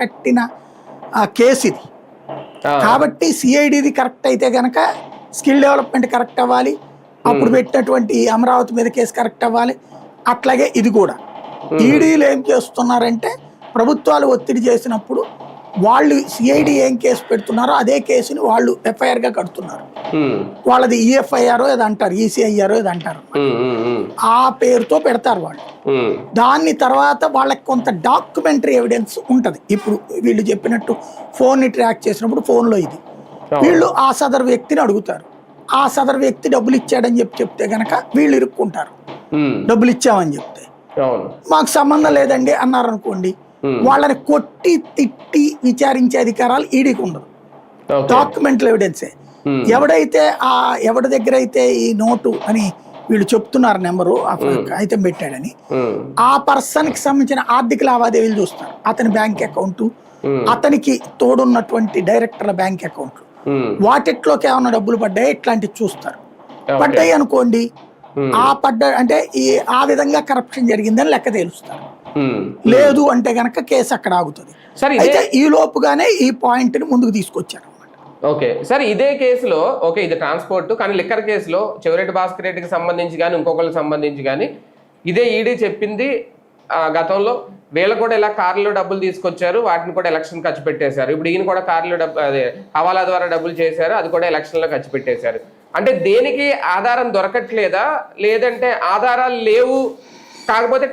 కట్టిన కేసు ఇది. కాబట్టి సిఐడిది కరెక్ట్ అయితే కనుక స్కిల్ డెవలప్మెంట్ కరెక్ట్ అవ్వాలి, అప్పుడు పెట్టినటువంటి అమరావతి మీద కేసు కరెక్ట్ అవ్వాలి. అట్లాగే ఇది కూడా ఈడీలు ఏం చేస్తున్నారంటే ప్రభుత్వాలు ఒత్తిడి చేసినప్పుడు వాళ్ళు సిఐడి ఏం కేసు పెడుతున్నారో అదే కేసుని వాళ్ళు ఎఫ్ఐఆర్ గా కడుతున్నారు. వాళ్ళది ఈఎఫ్ఐఆర్ ఏదో అంటారు, ఈసీఐఆర్ ఏదో అంటారు, ఆ పేరుతో పెడతారు వాళ్ళు. దాన్ని తర్వాత వాళ్ళకి కొంత డాక్యుమెంటరీ ఎవిడెన్స్ ఉంటది. ఇప్పుడు వీళ్ళు చెప్పినట్టు ఫోన్ ని ట్రాక్ చేసినప్పుడు ఫోన్ లో ఇది వీళ్ళు ఆ సదరు వ్యక్తిని అడుగుతారు. ఆ సదరు వ్యక్తి డబ్బులు ఇచ్చాడని చెప్తే గనక వీళ్ళు ఇరుక్కుంటారు. డబ్బులు ఇచ్చామని చెప్తే మాకు సంబంధం లేదండి అన్నారు అనుకోండి, వాళ్ళని కొట్టి తిట్టి విచారించే అధికారాలు ఈడీకి ఉండదు. డాక్యుమెంటల్ ఎవిడెన్సే. ఎవడైతే ఎవడి దగ్గర అయితే ఈ నోటు అని వీళ్ళు చెప్తున్నారు నెంబరు అయితే పెట్టాడని, ఆ పర్సన్ కి సంబంధించిన ఆర్థిక లావాదేవీలు చూస్తారు. అతని బ్యాంక్ అకౌంట్, అతనికి తోడున్నటువంటి డైరెక్టర్ల బ్యాంక్ అకౌంట్లు, వాటిట్లోకి ఏమైనా డబ్బులు పడ్డాయి ఇట్లాంటివి చూస్తారు. పడ్డాయి అనుకోండి, అంటే ఆ విధంగా కరప్షన్ జరిగిందని లెక్క తేలుస్తారు. లేదు అంటే గనక కేసు అక్కడ ఆగుతుంది. అయితే ఈ లోపుగానే ఈ పాయింట్ ని ముందుకు తీసుకొచ్చారు. ఓకే సార్, ఇదే కేసులో ఓకే ఇది ట్రాన్స్పోర్ట్, కానీ లిక్కర్ కేసులో చెవిరెడ్డి భాస్కర్ రెడ్డికి సంబంధించి కానీ ఇంకొకరికి సంబంధించి కానీ ఇదే ఈడీ చెప్పింది గతంలో వీళ్ళు కూడా ఇలా కార్లో డబ్బులు తీసుకొచ్చారు, వాటిని కూడా ఎలక్షన్ ఖర్చు పెట్టేశారు. ఇప్పుడు ఈయన కూడా కార్లో అదే హవాలా ద్వారా డబ్బులు చేశారు, అది కూడా ఎలక్షన్లో ఖర్చు పెట్టేశారు. అంటే దేనికి ఆధారం దొరకట్లేదా, లేదంటే ఆధారాలు లేవు కాకపోతే